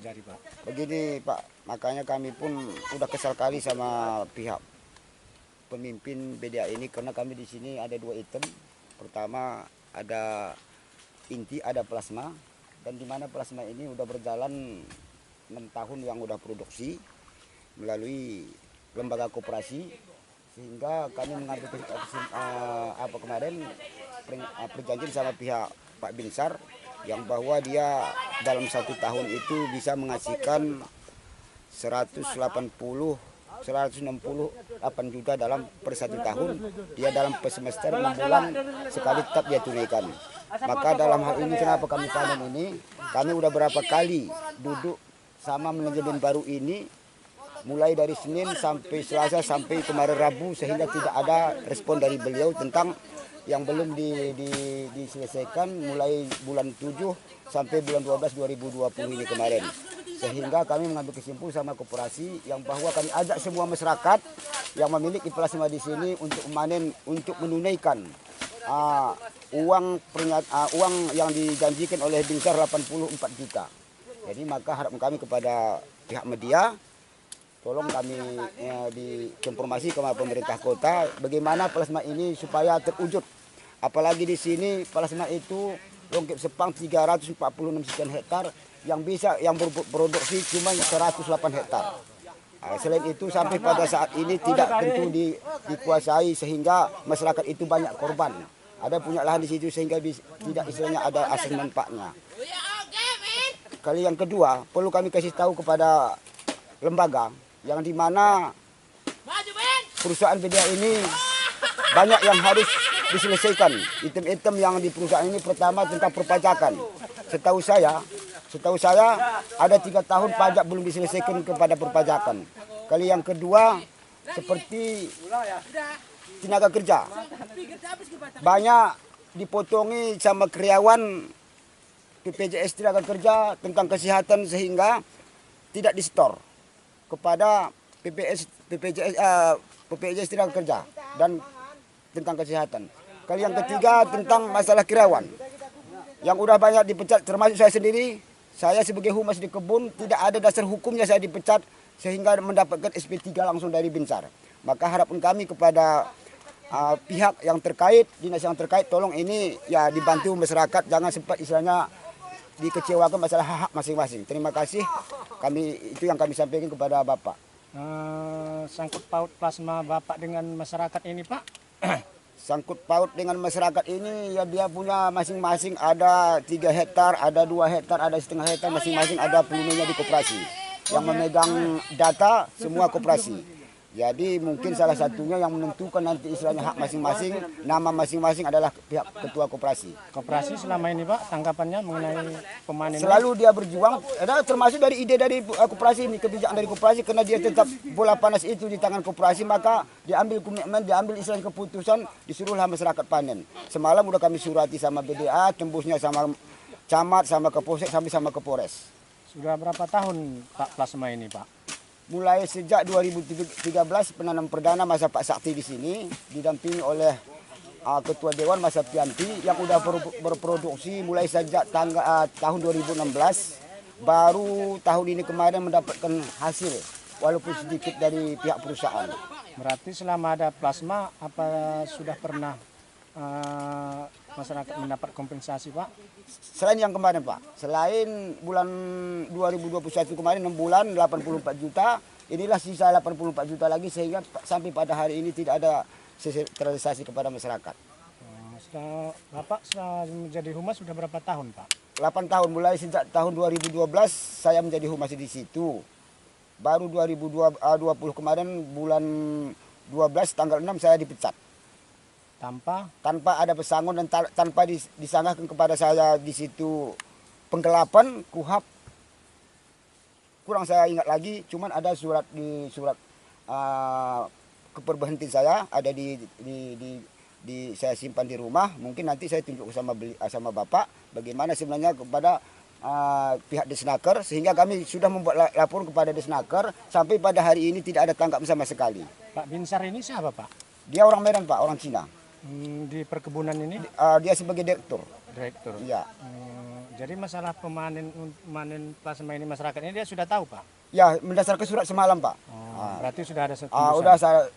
terjadi, Pak? Begini Pak, makanya kami pun udah kesal kali sama pihak pemimpin BDA ini karena kami di sini ada dua item. Pertama ada inti, ada plasma, dan di mana plasma ini udah berjalan 6 tahun yang udah produksi melalui lembaga koperasi, sehingga kami mengambil perjanjian sama pihak Pak Binsar yang bahwa dia dalam 1 tahun itu bisa menghasilkan 168 juta dalam per 1 tahun. Dia dalam per semester 6 bulan sekali tetap dia tunaikan. Maka dalam hal ini kenapa kami panen ini, kami udah berapa kali duduk sama manajemen baru ini, mulai dari Senin sampai Selasa sampai kemarin Rabu, sehingga tidak ada respon dari beliau tentang yang belum diselesaikan mulai bulan 7 sampai bulan 12 2020 ini kemarin. Sehingga kami mengambil kesimpulan sama koperasi yang bahwa kami ajak semua masyarakat yang memiliki plasma di sini untuk memanen, untuk menunaikan uang yang dijanjikan oleh Binsar 84 juta. Jadi maka harapan kami kepada pihak media, tolong kami diinformasi kepada pemerintah kota bagaimana plasma ini supaya terwujud. Apalagi di sini plasma itu Longkep Sepang 346 sekian hektar yang berproduksi cuma 108 hektar. Selain itu sampai pada saat ini tidak tentu dikuasai sehingga masyarakat itu banyak korban. Ada punya lahan di situ sehingga tidak istilahnya ada asas manfaatnya. Kali yang kedua perlu kami kasih tahu kepada lembaga yang dimana perusahaan BDA ini banyak yang harus diselesaikan. Item-item yang di perusahaan ini pertama tentang perpajakan. Setahu saya ada 3 tahun pajak belum diselesaikan kepada perpajakan. Kali yang kedua seperti tenaga kerja. Banyak dipotongi sama karyawan BPJS tenaga kerja tentang kesehatan sehingga tidak disetor kepada BPJS tenaga kerja dan tentang kesehatan. Kali yang ketiga tentang masalah karyawan yang udah banyak dipecat, termasuk saya sendiri. Saya sebagai humas di kebun tidak ada dasar hukumnya saya dipecat sehingga mendapatkan SP3 langsung dari Binsar. Maka harapan kami kepada pihak yang terkait, dinas yang terkait, tolong ini ya dibantu masyarakat, jangan sempat istilahnya dikecewakan masalah hak masing-masing. Terima kasih. Itu yang kami sampaikan kepada Bapak. Sangkut paut plasma Bapak dengan masyarakat ini, Pak? Sangkut paut dengan masyarakat ini ya dia punya masing-masing, ada 3 hektar, ada 2 hektar, ada setengah hektar, masing-masing ada pelindungnya di koperasi. Yang memegang data semua koperasi. Jadi mungkin salah satunya yang menentukan nanti istilahnya hak masing-masing, nama masing-masing adalah pihak ketua koperasi. Koperasi selama ini Pak, tanggapannya mengenai pemanen? Selalu dia berjuang, termasuk dari ide dari koperasi ini, kebijakan dari koperasi, karena dia tetap bola panas itu di tangan koperasi, maka diambil komitmen, diambil istilahnya keputusan, disuruhlah masyarakat panen. Semalam udah kami surati sama BDA, tembusnya sama camat, sama Kapolsek, sampai sama Kapolres. Sudah berapa tahun Pak plasma ini Pak? Mulai sejak 2013 penanam perdana masa Pak Sakti di sini didampingi oleh Ketua Dewan Masa Pianti yang sudah berproduksi mulai sejak tahun 2016, baru tahun ini kemarin mendapatkan hasil walaupun sedikit dari pihak perusahaan. Berarti selama ada plasma apa sudah pernah masyarakat mendapat kompensasi Pak? Selain yang kemarin Pak, selain bulan 2021 kemarin 6 bulan 84 juta, inilah sisa 84 juta lagi sehingga sampai pada hari ini tidak ada terrealisasi kepada masyarakat. Bapak menjadi humas sudah berapa tahun Pak? 8 tahun, mulai sejak tahun 2012 saya menjadi humas di situ. Baru 2020 kemarin bulan 12 tanggal 6 saya dipecat. Tanpa ada pesangon dan tanpa disangkakan kepada saya di situ penggelapan KUHAP. Kurang saya ingat lagi, cuman ada surat keberhentian saya ada saya simpan di rumah. Mungkin nanti saya tunjuk sama Bapak bagaimana sebenarnya kepada pihak Desnaker, sehingga kami sudah membuat laporan kepada Desnaker. Sampai pada hari ini tidak ada tangkap sama sekali. Pak Binsar ini siapa Pak? Dia orang Medan Pak, orang Cina. Di perkebunan ini? Dia sebagai direktur. Direktur. Iya. Jadi masalah pemanen plasma ini masyarakat ini dia sudah tahu Pak? Ya, berdasarkan surat semalam Pak. Berarti sudah ada Udah saya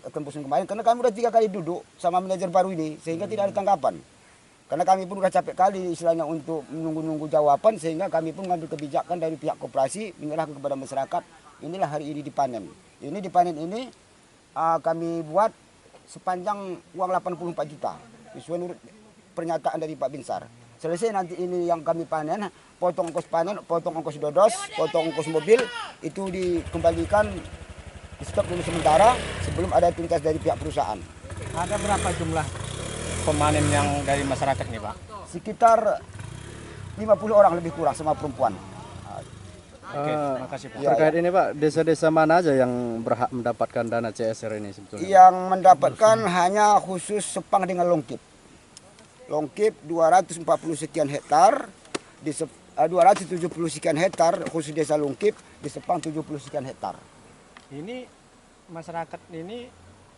tembusin kemarin karena kami udah 3 kali duduk sama manajer baru ini sehingga tidak ada tanggapan. Karena kami pun udah capek kali istilahnya untuk menunggu-nunggu jawaban sehingga kami pun mengambil kebijakan dari pihak koperasi menyerahkan kepada masyarakat. Inilah hari ini dipanen. Ini dipanen ini kami buat sepanjang uang 84 juta. Sesuai menurut pernyataan dari Pak Binsar. Selesai nanti ini yang kami panen, potong ongkos panen, potong ongkos dodos, potong ongkos mobil, itu dikembalikan di stok dulu sementara sebelum ada tuntas dari pihak perusahaan. Ada berapa jumlah pemanen yang dari masyarakat ini Pak? Sekitar 50 orang lebih kurang sama perempuan. Oke, terima kasih Pak. Terkait ini Pak, desa-desa mana aja yang berhak mendapatkan dana CSR ini sebetulnya? Yang mendapatkan hanya khusus Sepang dengan Longkip. Longkip 240 sekian hektar, di 270 sekian hektar khusus desa Longkip, di Sepang 70 sekian hektar. Ini masyarakat ini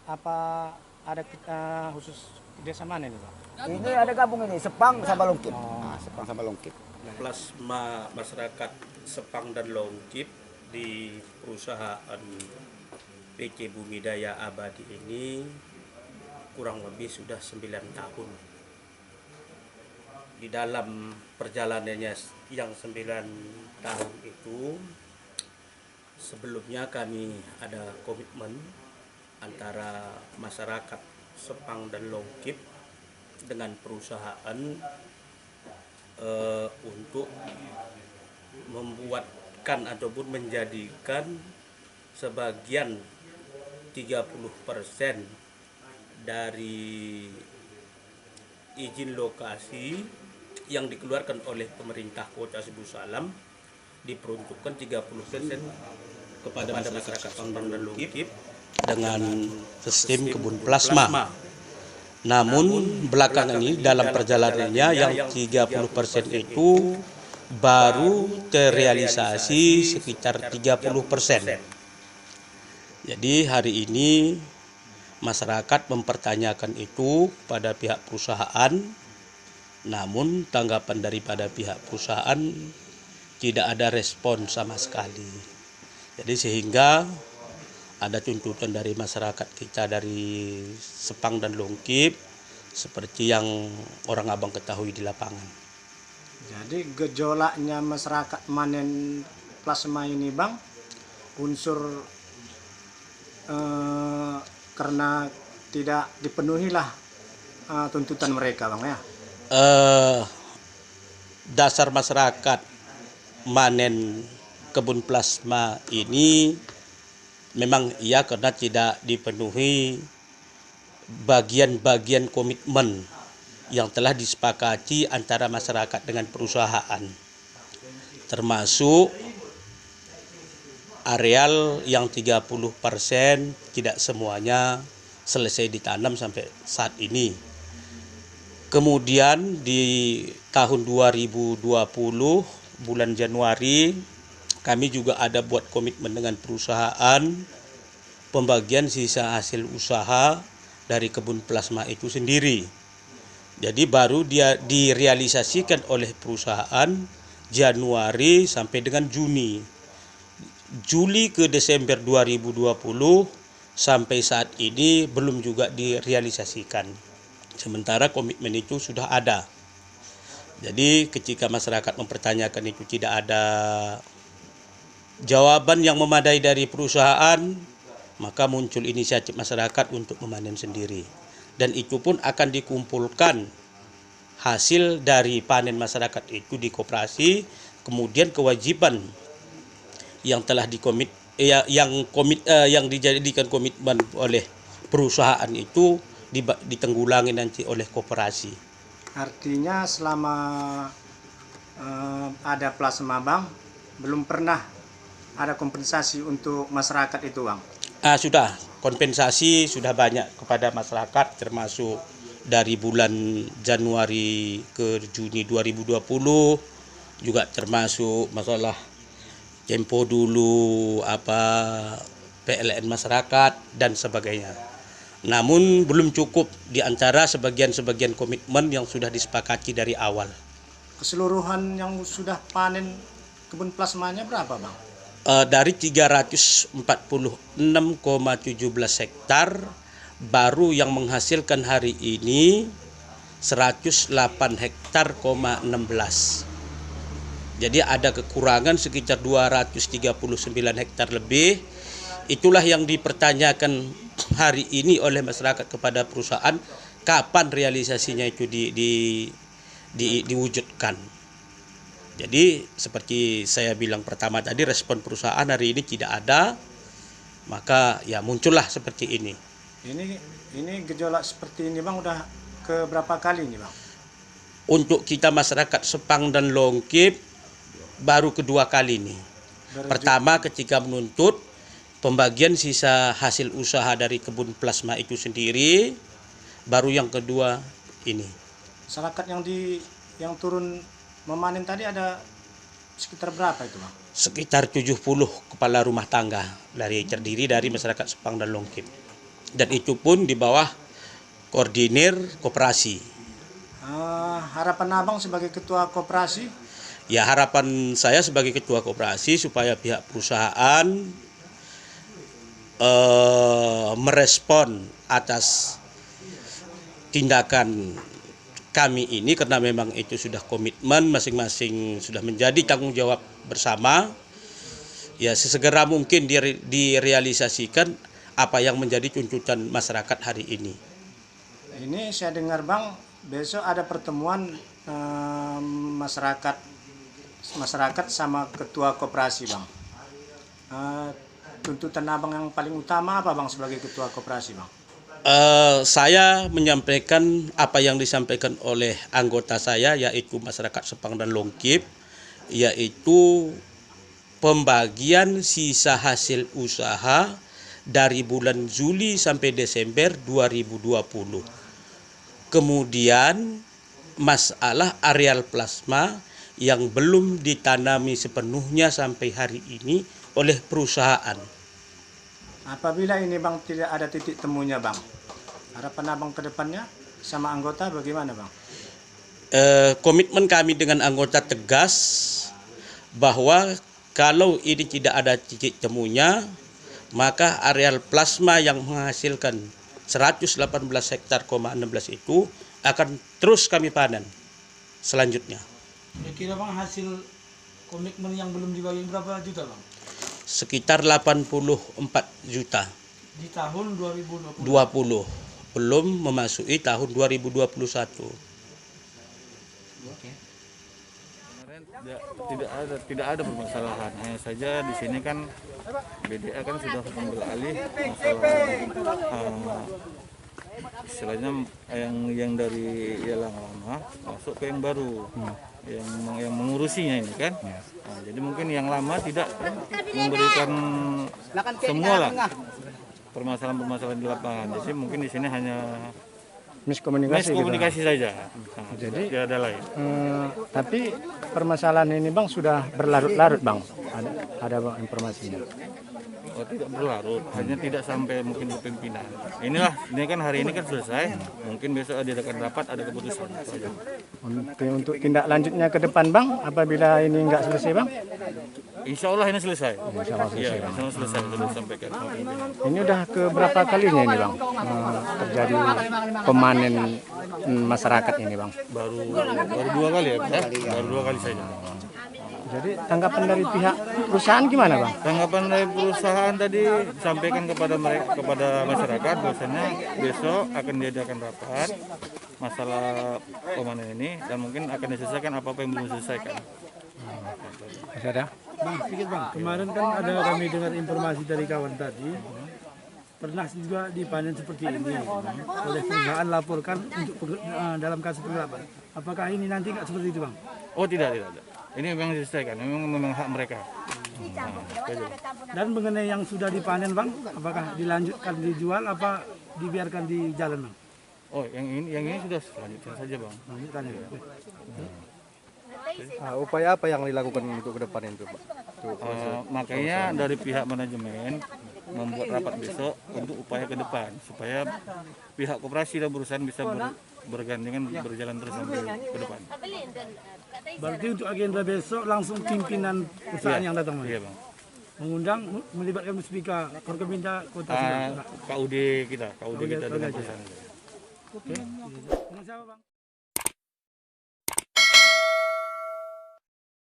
apa ada khusus desa mana ini Pak? Ini ada gabung ini, Sepang sama Longkip. Sepang sama Longkip. Plasma masyarakat Sepang dan Longkip di perusahaan PC Bumi Daya Abadi ini kurang lebih sudah 9 tahun. Di dalam perjalanannya yang 9 tahun itu, sebelumnya kami ada komitmen antara masyarakat Sepang dan Longkip dengan perusahaan untuk membuatkan ataupun menjadikan sebagian 30% dari izin lokasi yang dikeluarkan oleh pemerintah Kota Sibu Salam diperuntukkan 30% kepada masyarakat Sepang dan Longkip dengan sistem kebun plasma. Namun belakangan ini dalam perjalanannya yang 30% itu baru terrealisasi sekitar 30%. Jadi hari ini masyarakat mempertanyakan itu pada pihak perusahaan, namun tanggapan daripada pihak perusahaan tidak ada respon sama sekali. Jadi sehingga ada tuntutan dari masyarakat kita dari Sepang dan Longkip seperti yang orang Abang ketahui di lapangan. Jadi gejolaknya masyarakat manen plasma ini Bang, unsur karena tidak dipenuhilah tuntutan mereka Bang ya? Dasar masyarakat manen kebun plasma ini memang iya karena tidak dipenuhi bagian-bagian komitmen yang telah disepakati antara masyarakat dengan perusahaan, termasuk areal yang 30% tidak semuanya selesai ditanam sampai saat ini. Kemudian di tahun 2020 bulan Januari kami juga ada buat komitmen dengan perusahaan pembagian sisa hasil usaha dari kebun plasma itu sendiri. Jadi baru dia direalisasikan oleh perusahaan Januari sampai dengan Juni. Juli ke Desember 2020 sampai saat ini belum juga direalisasikan. Sementara komitmen itu sudah ada. Jadi ketika masyarakat mempertanyakan itu tidak ada jawaban yang memadai dari perusahaan, maka muncul inisiatif masyarakat untuk memanen sendiri. Dan itu pun akan dikumpulkan hasil dari panen masyarakat itu di koperasi, kemudian kewajiban yang telah yang dijadikan komitmen oleh perusahaan itu ditanggulangi nanti oleh koperasi. Artinya selama ada plasma Bang, belum pernah ada kompensasi untuk masyarakat itu Bang? Sudah, kompensasi sudah banyak kepada masyarakat, termasuk dari bulan Januari ke Juni 2020, juga termasuk masalah tempo dulu, PLN masyarakat dan sebagainya. Namun belum cukup di antara sebagian-sebagian komitmen yang sudah disepakati dari awal. keseluruhan yang sudah panen kebun plasmanya berapa Bang? Dari 346,17 hektar, baru yang menghasilkan hari ini 108 hektar, 16. Jadi ada kekurangan sekitar 239 hektar lebih. Itulah yang dipertanyakan hari ini oleh masyarakat kepada perusahaan, kapan realisasinya itu diwujudkan. Jadi seperti saya bilang pertama tadi, respon perusahaan hari ini tidak ada, maka ya muncullah seperti ini. Ini gejolak seperti ini Bang udah ke berapa kali ini Bang? Untuk kita masyarakat Sepang dan Longkip baru kedua kali ini. Pertama ketika menuntut pembagian sisa hasil usaha dari kebun plasma itu sendiri, baru yang kedua ini. Masyarakat yang turun memanen tadi ada sekitar berapa itu Bang? Sekitar 70 kepala rumah tangga terdiri dari masyarakat Sepang dan Longkip. Dan itu pun di bawah koordinir koperasi. Harapan Abang sebagai ketua koperasi? Ya, harapan saya sebagai ketua koperasi supaya pihak perusahaan merespon atas tindakan kami ini, karena memang itu sudah komitmen masing-masing, sudah menjadi tanggung jawab bersama. Ya, sesegera mungkin direalisasikan apa yang menjadi tuntutan masyarakat hari ini. Ini saya dengar Bang, besok ada pertemuan masyarakat sama ketua koperasi Bang. Tuntutan Abang yang paling utama apa Bang sebagai ketua koperasi Bang? Saya menyampaikan apa yang disampaikan oleh anggota saya, yaitu masyarakat Sepang dan Longkip, yaitu pembagian sisa hasil usaha dari bulan Juli sampai Desember 2020. Kemudian masalah areal plasma yang belum ditanami sepenuhnya sampai hari ini oleh perusahaan. Apabila ini Bang tidak ada titik temunya Bang, harapan Abang ke depannya sama anggota bagaimana Bang? Komitmen kami dengan anggota tegas bahwa kalau ini tidak ada titik temunya, maka areal plasma yang menghasilkan 118 hektar, 16 itu akan terus kami panen selanjutnya. Kira Bang hasil komitmen yang belum dibagi berapa juta Bang? Sekitar 84 juta. Di tahun 2020? 20. Belum memasuki tahun 2021. Tidak ada permasalahan, hanya saja di sini kan BDA kan sudah mengambil alih masalah istilahnya yang dari yang lama masuk ke yang baru, yang mengurusinya ini kan. Nah, jadi mungkin yang lama tidak memberikan semua lah permasalahan-permasalahan di lapangan. Jadi mungkin di sini hanya miskomunikasi saja. Nah, jadi tidak ada lain. Tapi permasalahan ini Bang sudah berlarut-larut Bang. Ada Bang informasinya? Oh, tidak berlarut, hanya tidak sampai mungkin ke pimpinan. Ini kan hari ini kan selesai. Mungkin besok diadakan rapat, ada keputusan. Untuk tindak lanjutnya ke depan Bang, apabila ini nggak selesai Bang? Insya Allah ini selesai. Insya Allah selesai. Insya Allah selesai, sudah disampaikan. Ini udah ke berapa kalinya ini Bang terjadi pemanen masyarakat ini Bang? Baru 2 kali ya, baru 2 kali saja. Jadi tanggapan dari pihak perusahaan gimana Bang? Tanggapan dari perusahaan tadi sampaikan kepada masyarakat bahwasanya besok akan diadakan rapat masalah pemanen ini dan mungkin akan diselesaikan apa-apa yang belum diselesaikan. Masih ada? Bang, sedikit Bang. Kemarin kan ada kami dengar informasi dari kawan tadi, pernah juga dipanen seperti ini oleh perusahaan laporkan untuk dalam kasus penggelapan. Apakah ini nanti nggak seperti itu Bang? Oh tidak ada. Ini memang diselesaikan, memang hak mereka. Dan mengenai yang sudah dipanen Bang, apakah dilanjutkan dijual apa dibiarkan di jalan Bang? Oh yang ini sudah lanjutkan saja Bang. Lanjutkan ya. Upaya apa yang dilakukan untuk ke depan itu Pak? Makanya dari pihak manajemen membuat rapat besok untuk upaya ke depan supaya pihak koperasi dan perusahaan bisa bergandengan berjalan terus sampai ke depan. Berarti untuk agenda besok langsung pimpinan perusahaan yang datang, Mas? Iya bang. Mengundang, melibatkan Muspika Forkopimda Kota Sidoarjo. KUD kita dengan perusahaan. Oke. Dengan siapa, Bang?